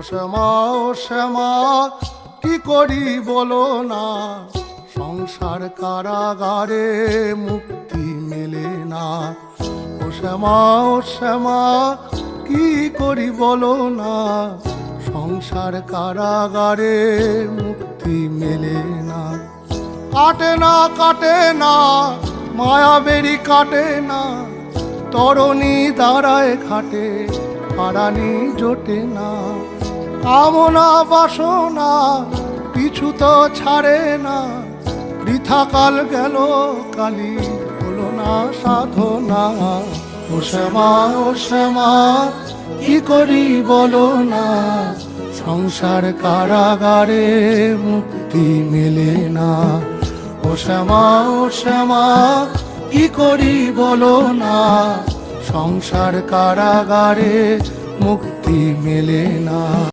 ও শ্যামা কি করি বলো না, সংসার কারাগারে মুক্তি মেলে না। ও শ্যামা কি করি বলো না, সংসার কারাগারে মুক্তি মেলে না। কাটে না মায়াবেরি কাটে না, তরণী দাঁড়ায় ঘাটে পারানি জোটে না। কামনা বাসনা পিছু তো ছাড়ে না, বৃথা কাল গেল কালি হলো না সাধনা। ও শ্যামা কি করি বলো না, সংসার কারাগারে মুক্তি মেলে না। ও শ্যামা কি করি বলো না, সংসার কারাগারে মুক্তি মেলে না।